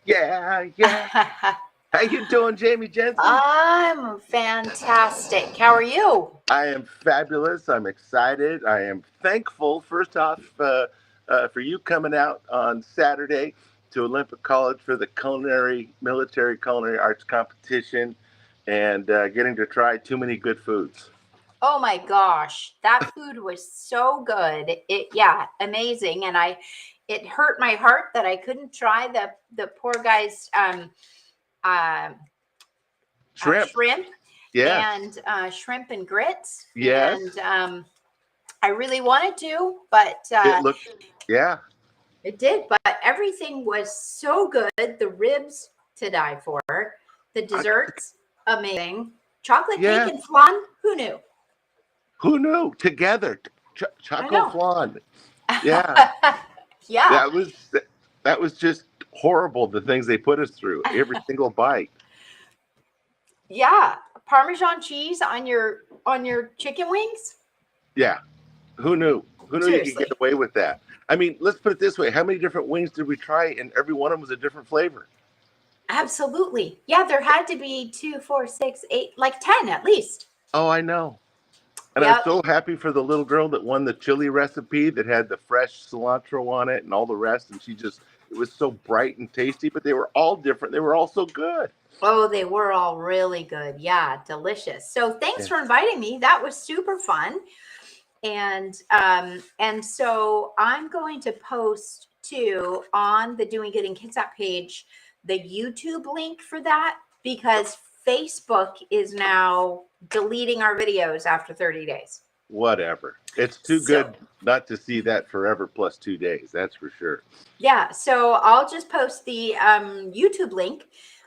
Yeah, yeah. How you doing, Jamie Jensen? I'm fantastic. How are you? I am fabulous. I'm excited. I am thankful, first off, for you coming out on Saturday to Olympic College for the military culinary arts competition and getting to try too many good foods. Oh my gosh, that food was so good. Amazing. And it hurt my heart that I couldn't try the poor guy's uh, Shrimp. shrimp Yes. and shrimp and grits. Yes. And I really wanted to, but It looked, yeah. it did. But everything was so good. The ribs to die for. The desserts, amazing. Chocolate cake Yeah. and flan, who knew? Who knew? Together. I Choco know. flan. Yeah. Yeah. That was that was just horrible. The things they put us through, every single bite. Yeah. Parmesan cheese on your chicken wings? Yeah, who knew? Who knew you could get Seriously. away with that? I mean, let's put it this way: how many different wings did we try, and every one of them was a different flavor? Absolutely. Yeah, there had to be 2, 4, 6, 8, like 10 at least. Oh, I know. And I was Yep. so happy for the little girl that won the chili recipe that had the fresh cilantro on it and all the rest. And it was so bright and tasty, but they were all different. They were all so good. Oh, they were all really good. Yeah, delicious. So thanks Yeah. for inviting me. That was super fun. And so I'm going to post too on the Doing Good in Kitsap page the YouTube link for that because Facebook is now deleting our videos after 30 days. Whatever. It's too So good not to see that forever plus 2 days. That's for sure. yeah, so I'll just post the YouTube link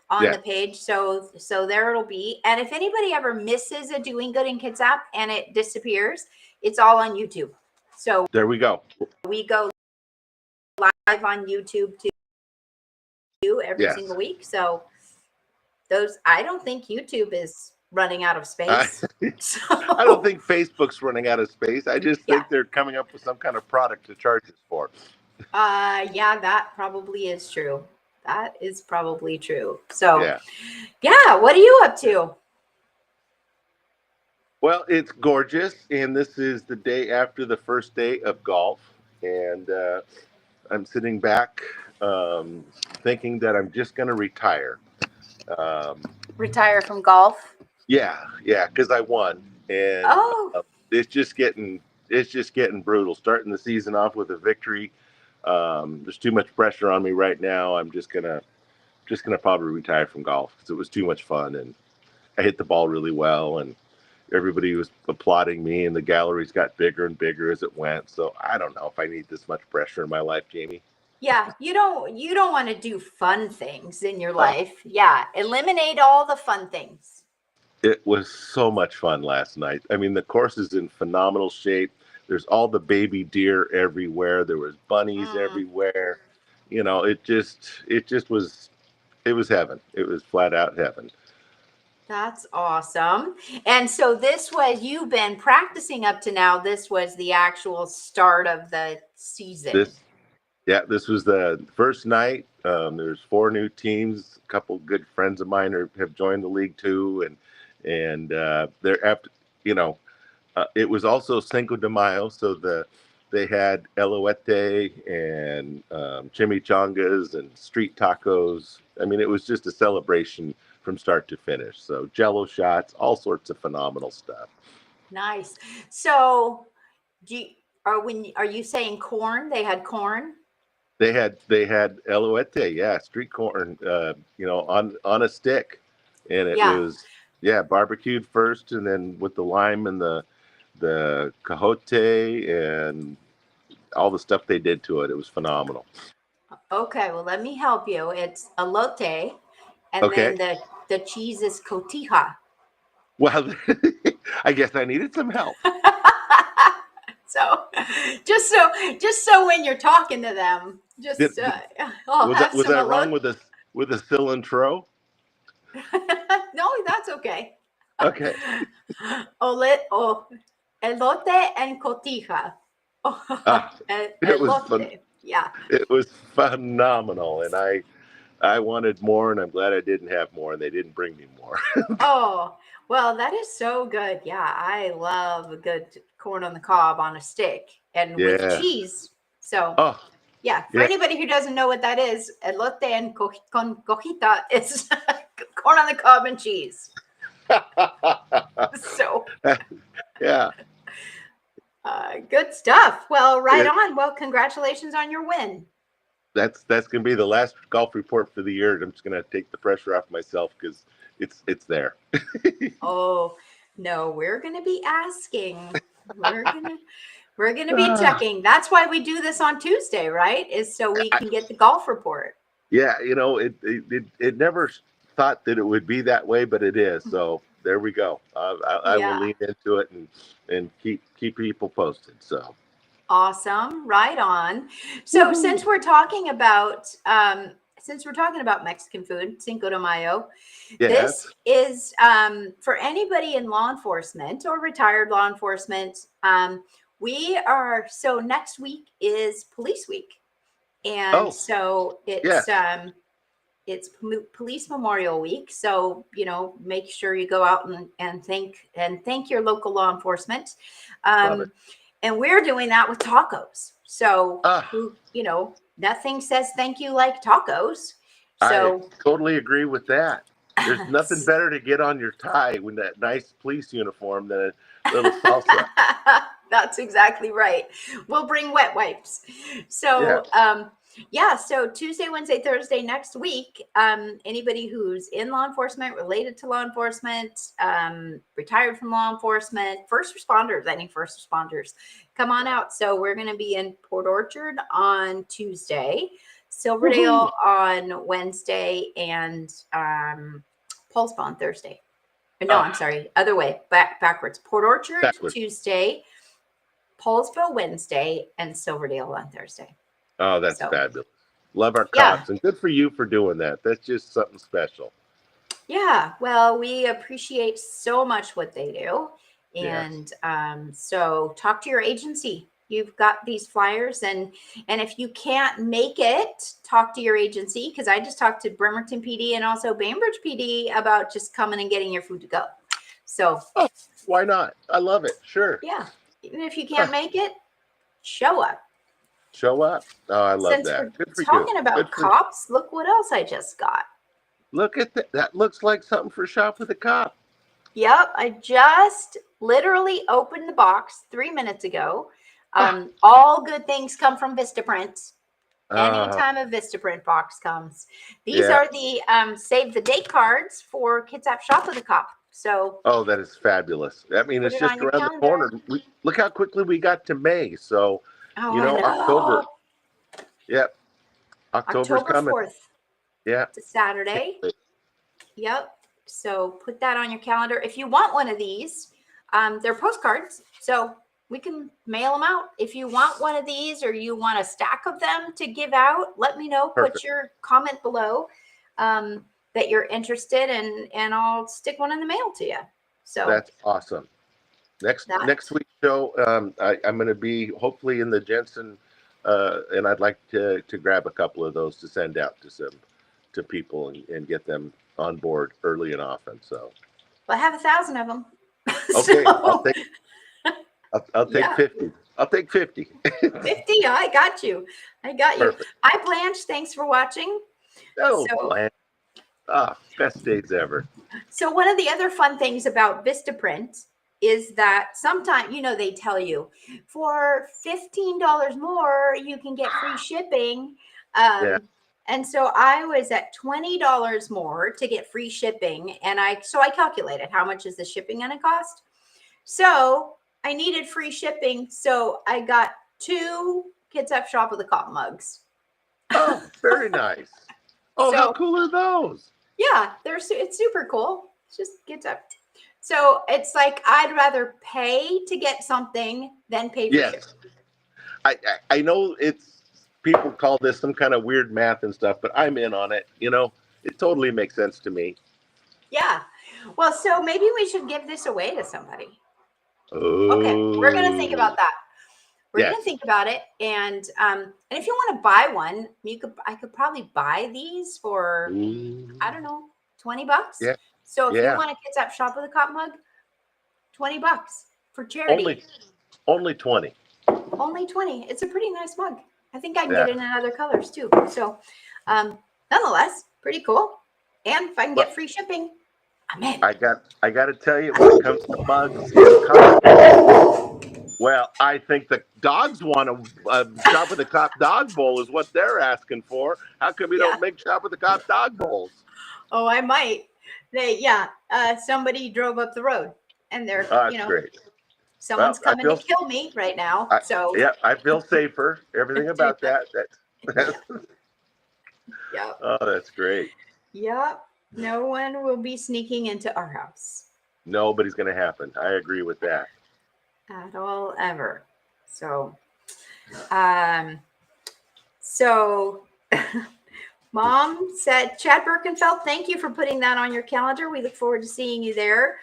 on Yeah. the page. So there it'll be. And if anybody ever misses a Doing Good in Kitsap and it disappears, it's all on YouTube. So There we go. we go live on YouTube too every Yes. single week. So those I don't think YouTube is running out of I, space. I don't So think Facebook's running out of space. I just yeah. think they're coming up with some kind of product to charge us for. Yeah, that probably is true. That is probably true. So Yeah. yeah, what are you up to? Well, it's gorgeous, and this is the day after the first day of golf, and I'm sitting back um, thinking that I'm just going to retire. Um, Retire from golf? yeah, because I won, and Oh, it's just getting brutal. Starting the season off with a victory. There's too much pressure on me right now. I'm just gonna probably retire from golf because it was too much fun, and I hit the ball really well, and everybody was applauding me, and the galleries got bigger and bigger as it went. So I don't know if I need this much pressure in my life, Jamie. yeah. You don't want to do fun things in your Oh, life. Yeah. Eliminate all the fun things. it was so much fun last night. I mean, the course is in phenomenal shape. There's all the baby deer everywhere. There was bunnies Mm, everywhere. It was heaven. It was flat out heaven. that's awesome. And so this was you've been practicing up to now. This was the actual start of the season. This Yeah, this was the first night. There's four new teams. A couple good friends of mine have joined the league too, and they're after. You know, it was also Cinco de Mayo, so they had elote and chimichangas and street tacos. I mean, it was just a celebration from start to finish. So Jello shots, all sorts of phenomenal stuff. Nice. So do you, are you saying corn? They had corn? They had elote, yeah, street corn, on a stick, and it Yeah. was barbecued first, and then with the lime and the cajote and all the stuff they did to it. It was phenomenal. Okay, well let me help you. It's elote and then Okay, the cheese is cotija. well, I guess I needed some help. So just so when you're talking to them, Did, just did I'll was that have was some I elote. wrong with a cilantro? No, that's okay. Okay, Oh, elote and cotija. Oh, ah, it was fun. elote. Yeah. It was phenomenal, and I wanted more, and I'm glad I didn't have more, and they didn't bring me more. Oh, well, that is so good. Yeah, I love a good corn on the cob on a stick and with Yeah. cheese. So, Oh, yeah, for yeah. anybody who doesn't know what that is, elote and con cojita is corn on the cob and cheese. So, Yeah. good stuff. Well, right It, on. Well, congratulations on your win. that's gonna be the last golf report for the year. I'm just gonna take the pressure off myself because it's there. Oh, no, we're going to be asking. We're going to we're going to be checking. That's why we do this on Tuesday, right? Is so we I, can get the golf report. yeah, it never thought that it would be that way, but it is. So there we go. I will Yeah. lean into it and keep people posted. So Awesome. Right on. So woohoo! since we're talking about Mexican food, Cinco de Mayo, this Yes. is for anybody in law enforcement or retired law enforcement. We are so next week is Police Week, and Oh, so yes. it's Police Memorial Week. So make sure you go out and thank your local law enforcement. Love it. Um, and we're doing that with tacos. So Ah, nothing says thank you like tacos. I So totally agree with that. There's nothing better to get on your tie with that nice police uniform than a little salsa. that's exactly right. We'll bring wet wipes. So Yes. yeah, so Tuesday, Wednesday, Thursday next week, anybody who's in law enforcement, related to law enforcement, retired from law enforcement, first responders, any first responders, come on out. So we're going to be in Port Orchard on Tuesday, Woohoo! Silverdale on Wednesday, and Paulsboro on Thursday. No, I'm Ah, sorry, other way, backwards. Port Orchard backwards. Tuesday, Paulsville Wednesday, and Silverdale on Thursday. Oh, that's So fabulous. Love our yeah, cops, and good for you for doing that. That's just something special. yeah. Well, we appreciate so much what they do, Yes. and so talk to your agency. You've got these flyers, and if you can't make it, talk to your agency, because I just talked to Bremerton PD and also Bainbridge PD about just coming and getting your food to go. So Oh, why not? I love it. Sure. yeah, even if you can't Huh. make it, show up. Show up. Oh, I love Since we're that. Good for you. talking Good about for. cops, look what else I just got. Look at that. That looks like something for Shop with a Cop. Yep, I just literally opened the box 3 minutes ago. Ah, All good things come from Vistaprint. uh, Anytime a Vistaprint box comes, these yeah. are the save the date cards for Kitsap Shop with a Cop. So Oh, that is fabulous. I mean, put it's it just on your around the corner. calendar. Look how quickly we got to May. So, Oh, I October. know. Yep. October's October coming. 4th. Yeah. It's a Saturday. Yep. So put that on your calendar. If you want one of these, they're postcards. So we can mail them out. If you want one of these or you want a stack of them to give out, let me know. Put Perfect. your comment below that you're interested and I'll stick one in the mail to you. So That's awesome. Next that, week's show, I'm going to be hopefully in the Jensen, and I'd like to grab a couple of those to send out to people and get them on board early and often. So well, I have 1,000 of them. okay, So I'll take yeah, 50. I'll take 50. 50. I got you. I got you. Perfect. Hi, Blanche. Thanks for watching. Oh, So Blanche. Ah, best days ever. So one of the other fun things about Vistaprint is that sometimes, they tell you for $15 more, you can get free shipping. Yeah. And so I was at $20 more to get free shipping. And I calculated how much is the shipping going to cost. So I needed free shipping. So I got 2 Kitsap Shop with a Cop mugs. Oh, very nice. Oh, how So cool are those? yeah, it's super cool. It just gets up. So it's like I'd rather pay to get something than pay for shipping. Yes. I know it's people call this some kind of weird math and stuff, but I'm in on it. It totally makes sense to me. Yeah. Well, so maybe we should give this away to somebody. Okay, we're gonna think Oh, about that. we're gonna think about it. And if you want to buy one, I could probably buy these for, I don't know, $20. Yeah. So if you Yeah. want a Kitsap Shop with a Cop mug, $20 for charity. Only 20. Only 20. It's a pretty nice mug. I think I can Yeah. get it in other colors too. So nonetheless, pretty cool. And if I can get free shipping, I'm in. I got to tell you, when it comes to mugs and coffee, well, I think the dogs want a Shop with the Cop dog bowl is what they're asking for. How come you Yeah. don't make Shop with the Cop dog bowls? Oh, I might. Somebody drove up the road and they're, That's great. someone's Well, coming to kill me right now. So I feel safer. Everything about that. That's Yep. Oh, that's great. Yep. No one will be sneaking into our house Nobody's going to happen. I agree with that. at all ever. So, so Mom said, Chad Birkenfeld, thank you for putting that on your calendar. We look forward to seeing you there.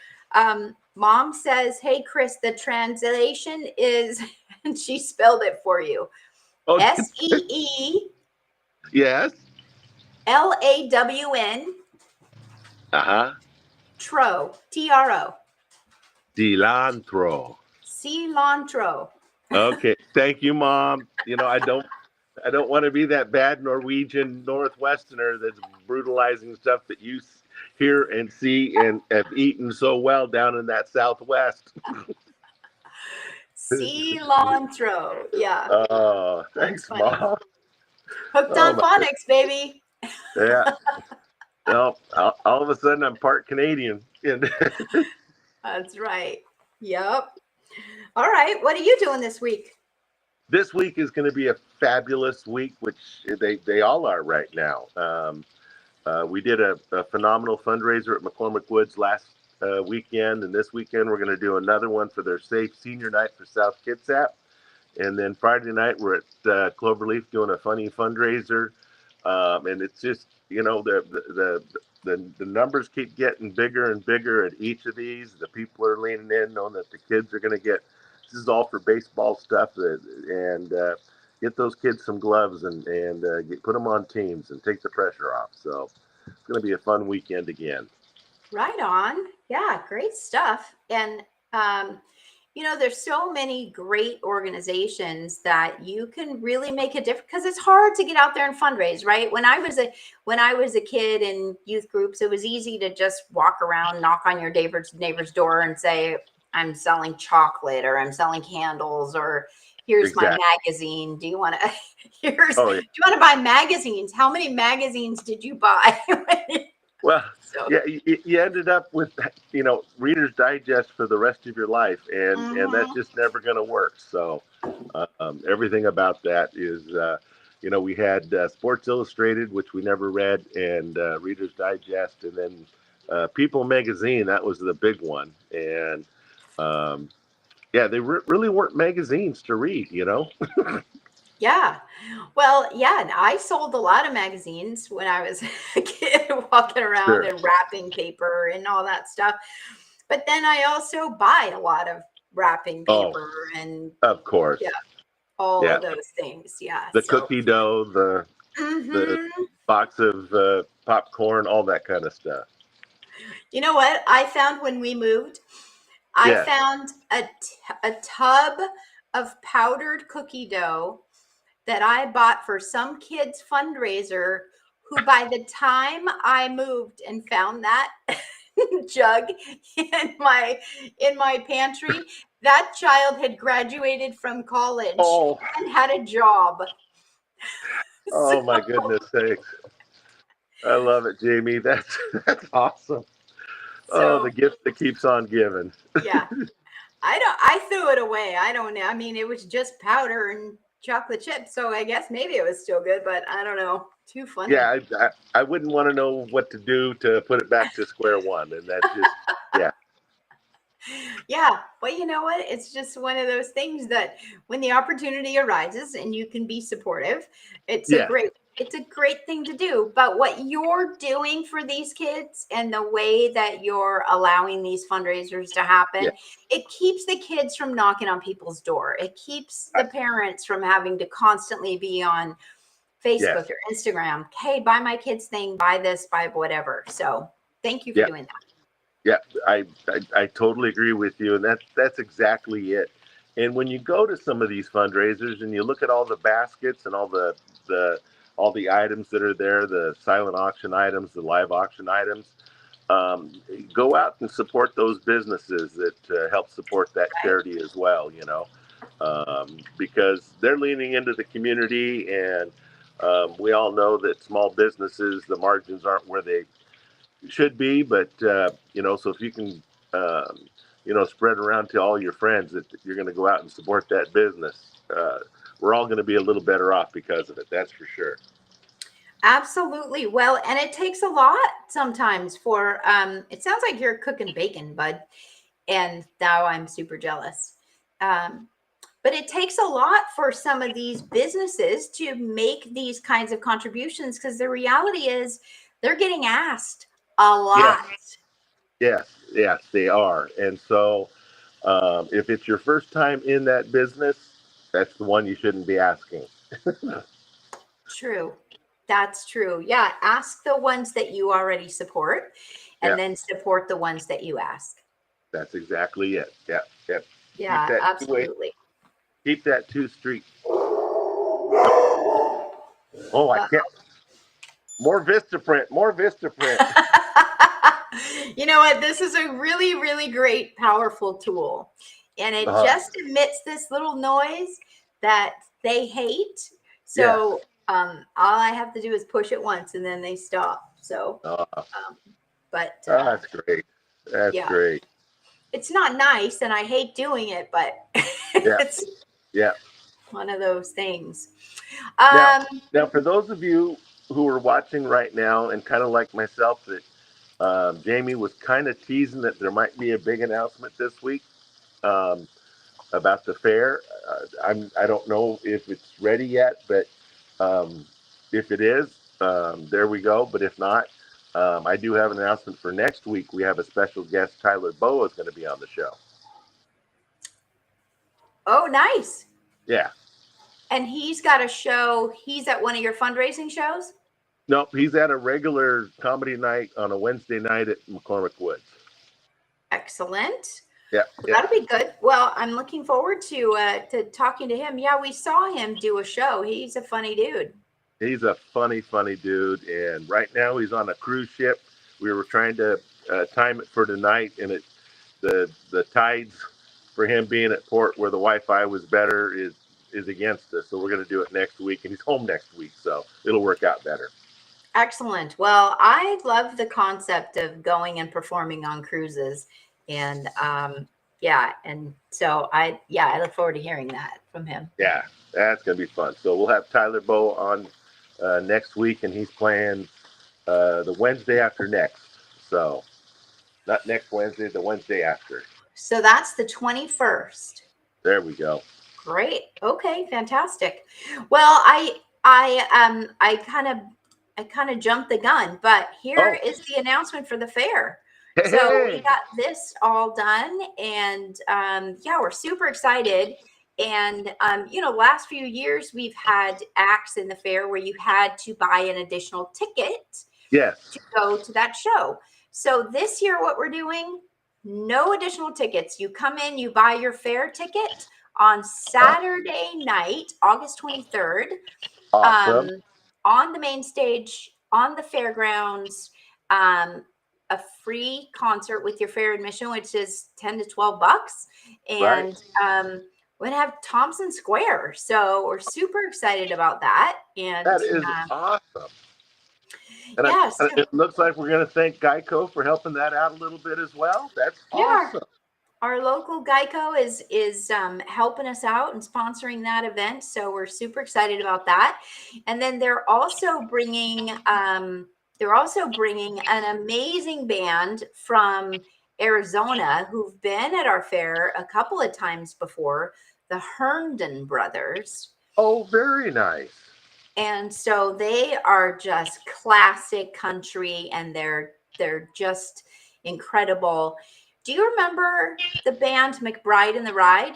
Mom says, hey, Chris, the translation is, and she spelled it for you. Oh, SEE yes. LAWN Tro, TRO. Cilantro. Cilantro. Okay. Thank you, Mom. I don't want to be that bad Norwegian Northwesterner that's brutalizing stuff that you hear and see and have eaten so well down in that Southwest. Cilantro. Yeah. Oh, thanks, Mom. Hooked on phonics, baby. Yeah. No, all of a sudden I'm part Canadian. That's right. Yep. All right. What are you doing this week? This week is going to be a fabulous week, which they all are right now. We did a phenomenal fundraiser at McCormick Woods last weekend, and this weekend we're going to do another one for their Safe Senior Night for South Kitsap. And then Friday night we're at Cloverleaf doing a funny fundraiser, and it's just the numbers keep getting bigger and bigger at each of these. The people are leaning in, knowing that the kids are going to get. This is all for baseball stuff, and get those kids some gloves and put them on teams and take the pressure off. So it's going to be a fun weekend again. Right on. Yeah, great stuff. And there's so many great organizations that you can really make a difference, because it's hard to get out there and fundraise, right? When I was a kid in youth groups, it was easy to just walk around, knock on your neighbor's door and say, I'm selling chocolate, or I'm selling candles, or here's my magazine. Do you want to do you want to buy magazines? How many magazines did you buy? Well, yeah, you ended up with, Reader's Digest for the rest of your life, and that's just never going to work. So everything about that is, we had Sports Illustrated, which we never read, and Reader's Digest, and then People Magazine. That was the big one. And they really weren't magazines to read, Yeah. Well, yeah. And I sold a lot of magazines when I was a kid, walking around and wrapping paper and all that stuff. But then I also buy a lot of wrapping paper and, of course, all of those things. Yeah. The cookie dough, the box of popcorn, all that kind of stuff. You know what I found when we moved? I found a tub of powdered cookie dough that I bought for some kid's fundraiser, who by the time I moved and found that jug in my pantry, that child had graduated from college and had a job. Oh, my goodness sakes. I love it, Jamie. That's awesome. The gift that keeps on giving. Yeah. I threw it away. I don't know. I mean, it was just powder and chocolate chips, so I guess maybe it was still good, but I don't know. Too funny. Yeah, I wouldn't want to know what to do to put it back to square one, and that's just Yeah, but you know what? It's just one of those things that when the opportunity arises and you can be supportive, it's a great It's a great thing to do. But what you're doing for these kids and the way that you're allowing these fundraisers to Yeah. happen, it keeps the kids from knocking on people's door. It keeps the parents from having to constantly be on Yes. Facebook or Instagram. Hey, buy my kids thing, buy this, buy whatever. So thank you for Yeah. doing that. Yeah. I totally agree with you, and that's exactly it. And when you go to some of these fundraisers and you look at all the baskets and the all the items that are there, the silent auction items, the live auction items, go out and support those businesses that help support that Right? charity as well. Because they're leaning into the community, and we all know that small businesses, the margins aren't where they should be, but so if you can, spread around to all your friends that you're going to go out and support that business, we're all going to be a little better off because of it. That's for sure. Absolutely. Well, and it takes a lot sometimes for it sounds like you're cooking bacon, bud. And now I'm super jealous. But it takes a lot for some of these businesses to make these kinds of contributions because the reality is they're getting asked a Yes, lot. yes, they are. And so, if it's your first time in that business, that's the one you shouldn't be asking. True. That's true. Yeah. Ask the ones that you already support Yeah, and then support the ones that you ask. that's exactly it. Yeah, yeah. Keep Yeah, that two way. absolutely. Keep that two street. Oh, I Uh, can't. More Vistaprint. More Vistaprint. you know what? This is a really, really great, powerful tool. And it Uh, just emits this little noise that they hate. yes. So all I have to do is push it once and then they stop. So, Uh, um, but that's great. That's yeah, great. it's not nice and I hate doing it, but Yeah, it's yeah. one of those things. Now, Um, now, for those of you who are watching right now, and kind of like myself, that Jamie was kind of teasing that there might be a big announcement this week um, about the fair. I don't know if it's ready yet, but um, if it is, there we go. But if not, I do have an announcement for next week. We have a special guest, Tyler Boa, is going to be on the show. oh, nice. Yeah. And he's got a show. He's at one of your fundraising shows. Nope, he's at a regular comedy night on a Wednesday night at McCormick Woods. Excellent. Yeah, Well, yeah. that'll be good. Well, I'm looking forward to talking to him. Yeah, we saw him do a show. He's a funny dude. He's a funny, funny dude. And right now he's on a cruise ship. We were trying to time it for tonight, and the tides for him being at port where the Wi-Fi was better is against us. So we're going to do it next week, and he's home next week, so it'll work out better. Excellent. Well, I love the concept of going and performing on cruises, and yeah, and so I look forward to hearing that from him. Yeah, that's going to be fun. So we'll have Tyler Bow on next week, and he's playing the Wednesday after next. So not next Wednesday, the Wednesday after. So that's the 21st. There we go. Great. Okay, fantastic. Well, I kind of jumped the gun, but here Oh, is the announcement for the fair. hey, So we hey. got this all done, and yeah, we're super excited. And last few years we've had acts in the fair where you had to buy an additional ticket Yes. to go to that show. So this year, what we're doing, no additional tickets. You come in, you buy your fair ticket on Saturday night, August 23rd, Awesome. um, on the main stage, on the fairgrounds, a free concert with your fair admission, which is 10 to 12 bucks. Right. And we're going to have Thompson Square. So we're super excited about that. And That is awesome. And yeah, so it looks like we're going to thank Geico for helping that out a little bit as well. That's yeah, awesome. our local Geico is helping us out and sponsoring that event, so we're super excited about that. And then they're also bringing an amazing band from Arizona who've been at our fair a couple of times before, the Herndon Brothers. Oh, very nice. And so they are just classic country, and they're just incredible. Do you remember the band McBride and the Ride?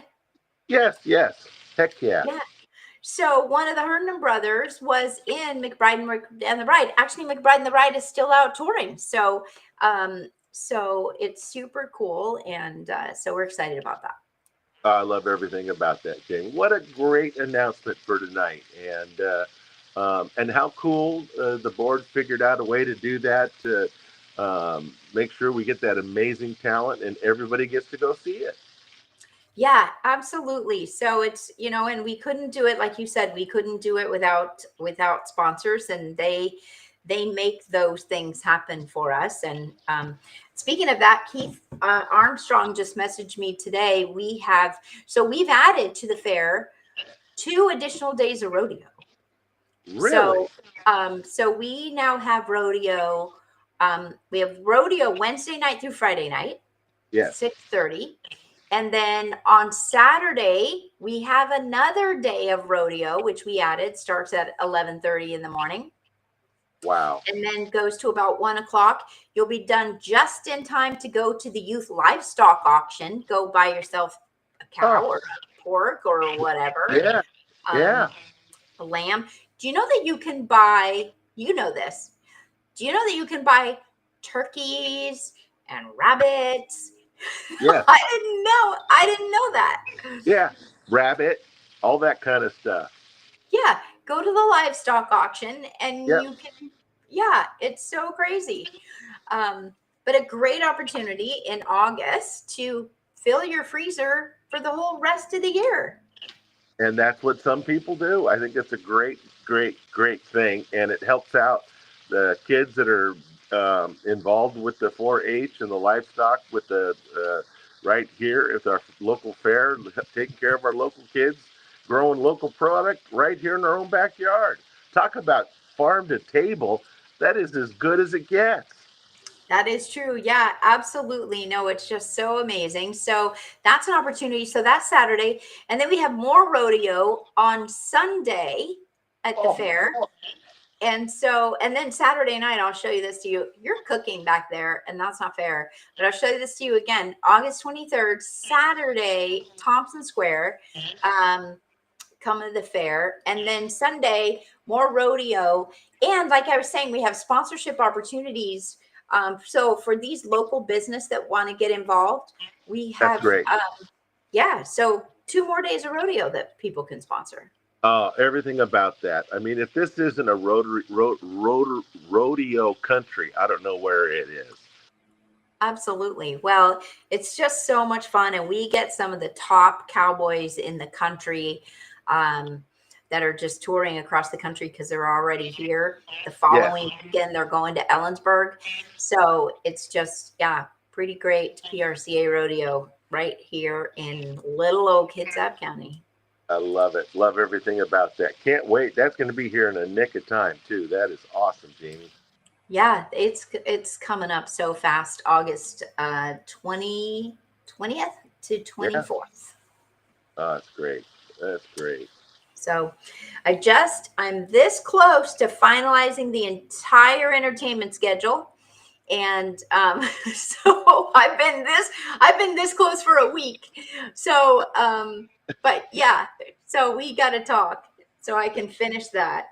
Yes, yes. Heck yeah. Yeah. So one of the Herndon brothers was in McBride and the Ride. Actually, McBride and the Ride is still out touring. So it's super cool, and so we're excited about that. I love everything about that, King. What a great announcement for tonight, and how cool the board figured out a way to do that to make sure we get that amazing talent and everybody gets to go see it. Yeah, absolutely. So it's, and we couldn't do it like you said, we couldn't do it without sponsors, and they make those things happen for us. And speaking of that, Keith Armstrong just messaged me today. We've added to the fair 2 additional days of rodeo. Really? So we now have rodeo. We have rodeo Wednesday night through Friday night, Yes. 6:30. And then on Saturday, we have another day of rodeo, which we added, starts at 11:30 in the morning, Wow. and then goes to about 1 o'clock. You'll be done just in time to go to the youth livestock auction. Go buy yourself a cow Oh, or a pork or whatever, yeah. um, Yeah. a lamb. Do you know that you can buy, you know this, do you know that you can buy turkeys and rabbits? Yeah. I didn't know that. Yeah. Rabbit, all that kind of stuff. Yeah, go to the livestock auction and Yep. you can, yeah, it's so crazy. Um, but a great opportunity in August to fill your freezer for the whole rest of the year. And that's what some people do. I think it's a great, great, great thing, and it helps out the kids that are involved with the 4-H and the livestock with the right here at our local fair, taking care of our local kids, growing local product right here in our own backyard. Talk about farm to table. That is as good as it gets. That is true. Yeah, absolutely. No, it's just so amazing. So that's an opportunity. So that's Saturday. And then we have more rodeo on Sunday at the Oh, fair. And then Saturday night, I'll show you this to you. You're cooking back there, and that's not fair. But I'll show you this to you again. August 23rd, Saturday, Thompson Square. Um, Come to the fair. And then Sunday, more rodeo. And like I was saying, we have sponsorship opportunities. So for these local business that want to get involved, we that's have, great. yeah, so 2 more days of rodeo that people can sponsor. Everything about that. I mean, if this isn't a rodeo country, I don't know where it is. Absolutely. Well, it's just so much fun, and we get some of the top cowboys in the country um, that are just touring across the country because they're already here. The Yes, following weekend, they're going to Ellensburg. So it's just, yeah, pretty great PRCA rodeo right here in little old Kitsap County. I love it. Love everything about that. Can't wait. That's going to be here in a nick of time too. That is awesome, Jamie. Yeah, it's coming up so fast. August 20th to Yeah, 24th. that's great. That's great. So I'm this close to finalizing the entire entertainment schedule. And so I've been this close for a week. So but yeah, so we got to talk so I can finish that.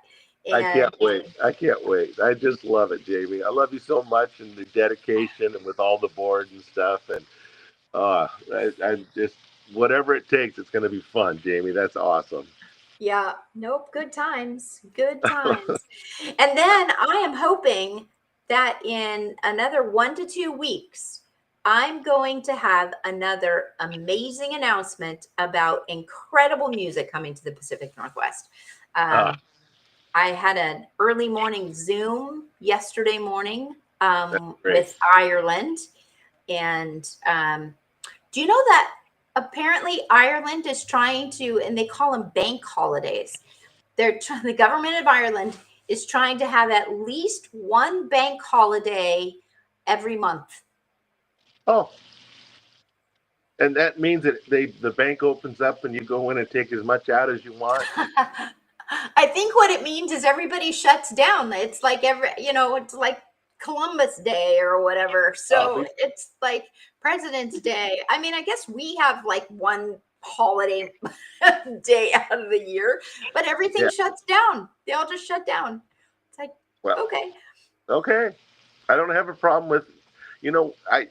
I And can't wait. I can't wait. I just love it, Jamie. I love you so much and the dedication and with all the board and stuff. And I just whatever it takes, it's going to be fun, Jamie. That's awesome. yeah, nope, good times, good times. And then I am hoping that in another 1 to 2 weeks, I'm going to have another amazing announcement about incredible music coming to the Pacific Northwest. uh, I had an early morning Zoom yesterday morning that's great. with Ireland. And do you know that apparently Ireland is trying to, and they call them bank holidays? The government of Ireland is trying to have at least one bank holiday every month. Oh, and that means that the bank opens up and you go in and take as much out as you want. I think what it means is everybody shuts down. It's like it's like Columbus Day or whatever. So Obviously, it's like President's Day. I mean, I guess we have like one holiday day out of the year, but everything yeah. shuts down. They all just shut down. It's like, Well, okay. okay. I don't have a problem with, I.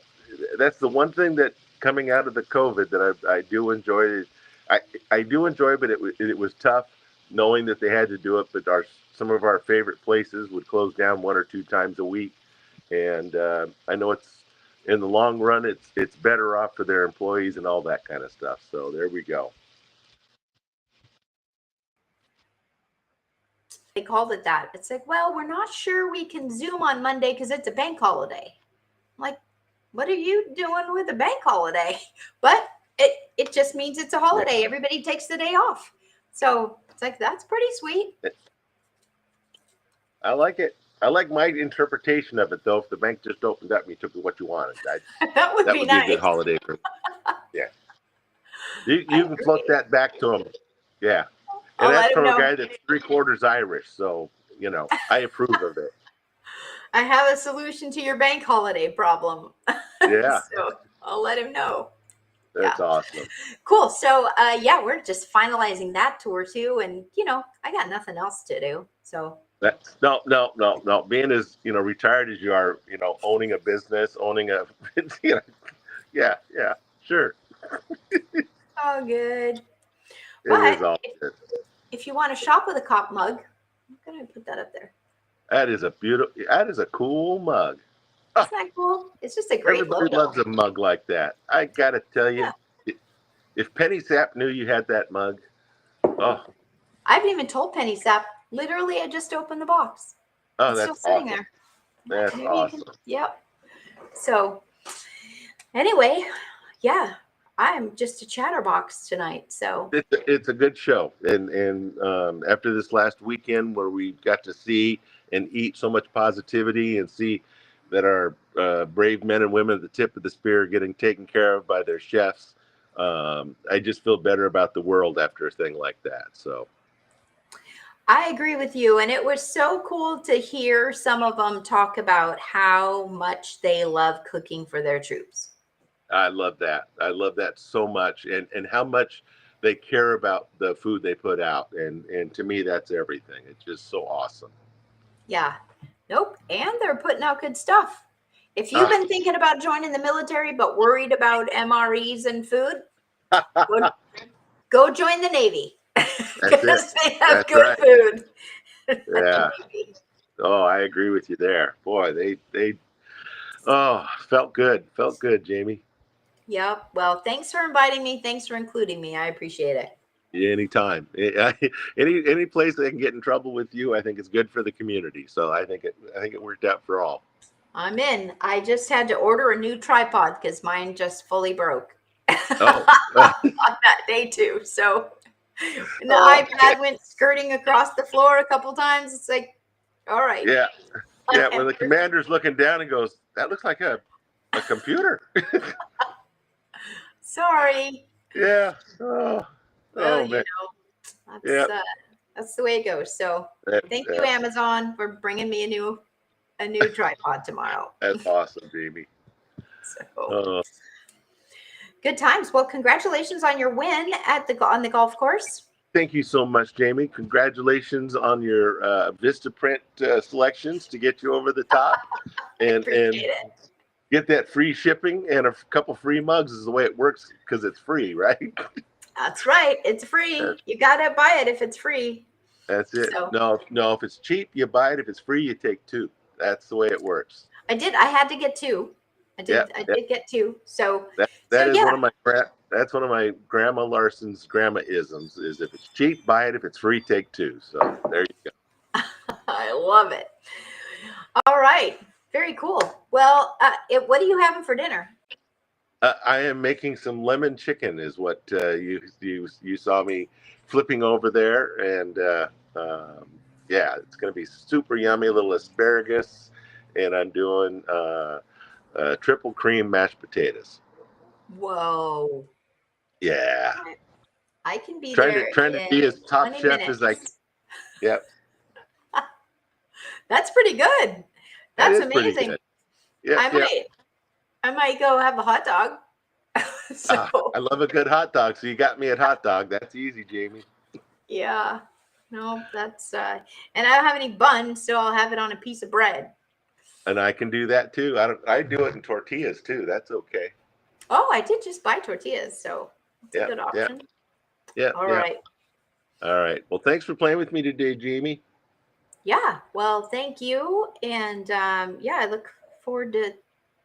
That's the one thing that coming out of the COVID that I do enjoy. I I do enjoy, but it was tough knowing that they had to do it. But some of our favorite places would close down 1 or 2 times a week, and I know it's in the long run it's better off for their employees and all that kind of stuff. So there we go. They called it that. It's like, well, we're not sure we can Zoom on Monday because it's a bank holiday. I'm like, what are you doing with a bank holiday? But it just means it's a Yeah, holiday. Everybody takes the day off. So it's like that's pretty sweet. I like it. I like my interpretation of it though. If the bank just opened up and you took what you wanted, That would that be would be a good nice. holiday for me. Yeah, I you can float agree. that back to them. Yeah, and I'll that's let him from a know. guy that's 3/4 Irish, so I approve of it. I have a solution to your bank holiday problem. Yeah, So I'll let him know. Yeah. that's awesome. Cool. So yeah, we're just finalizing that tour too. And I got nothing else to do. So That's no. Being as retired as you are, owning a business, owning a, you know, yeah, sure, all good. it But is all good. if you want to shop with a cop mug, I'm gonna put that up there. That is a cool mug. Isn't that cool? It's just a great Everybody logo. loves a mug like that. I gotta tell you, Yeah. if Penny Sap knew you had that mug, oh, I haven't even told Penny Sap. Literally, I just opened the box. oh, It's still that's sitting awesome. there. Like, That's maybe you can. awesome. Yep. So anyway, yeah, I'm just a chatterbox tonight. So It's a good show, and after this last weekend where we got to see and eat so much positivity and see that our brave men and women at the tip of the spear are getting taken care of by their chefs, I just feel better about the world after a thing like that. So I agree with you. And it was so cool to hear some of them talk about how much they love cooking for their troops. I love that. I love that so much, and how much they care about the food they put out, and to me that's everything. It's just so awesome. Yeah. Nope. And they're putting out good stuff. If you've Ah, been thinking about joining the military but worried about MREs and food, go, go join the Navy that's it. because they have That's good right. food at the Yeah. Navy. Oh, I agree with you there. Boy, they oh, felt good, Jamie. Yep. Well, thanks for inviting me. Thanks for including me. I appreciate it. Anytime, any place they can get in trouble with you, I think it's good for the community. So I think it worked out for all. I'm in. I just had to order a new tripod because mine just fully broke on Oh, that day too. So the okay, iPad went skirting across the floor a couple times. It's like, all right. yeah, yeah. When the commander's looking down and goes, "That looks like a computer." Sorry. Yeah. Oh, Well, oh man. Yeah. that's the way it goes. So That's thank you, Amazon, for bringing me a new tripod tomorrow. that's awesome, Jamie. So Uh, good times. Well, congratulations on your win on the golf course. Thank you so much, Jamie. Congratulations on your Vistaprint selections to get you over the top, I and appreciate it. get that free shipping and a couple free mugs is the way it works because it's free, right? That's right. It's free. That's, You gotta buy it if it's free. that's it. So No, if it's cheap, you buy it. If it's free, you take two. That's the way it works. I did. I had to get two. I Yeah, did. I yeah. did get two. So That is yeah. that's one of my grandma Larson's grandma isms. Is if it's cheap, buy it. If it's free, take two. So there you go. I love it. All right. Very cool. Well, what are you having for dinner? I am making some lemon chicken, is what you saw me flipping over there, and yeah, it's going to be super yummy. A little asparagus, and I'm doing triple cream mashed potatoes. Whoa. Yeah, I can be trying there to be in as top 20 chef as I minutes. Yep. That's pretty good. That That's is pretty amazing. good. Yep. I Yep. might go have a hot dog. So I love a good hot dog. So you got me at hot dog. That's easy, Jamie. yeah. No, that's and I don't have any bun, so I'll have it on a piece of bread. And I can do that too. I do it in tortillas too. That's okay. Oh, I did just buy tortillas, so it's a Yep. good Yep. option. Yep. All Yep. right. All right. Well, thanks for playing with me today, Jamie. Yeah. Well, thank you. And yeah, I look forward to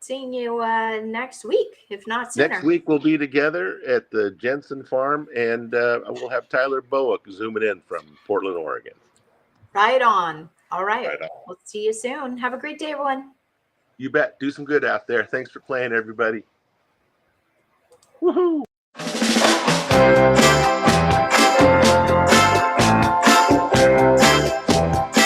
seeing you next week, if not Next sooner. week we'll be together at the Jensen Farm, and we'll have Tyler Bowick zooming in from Portland, Oregon. Right on. All right. Right on. We'll see you soon. Have a great day, everyone. You bet. Do some good out there. Thanks for playing, everybody. Woohoo!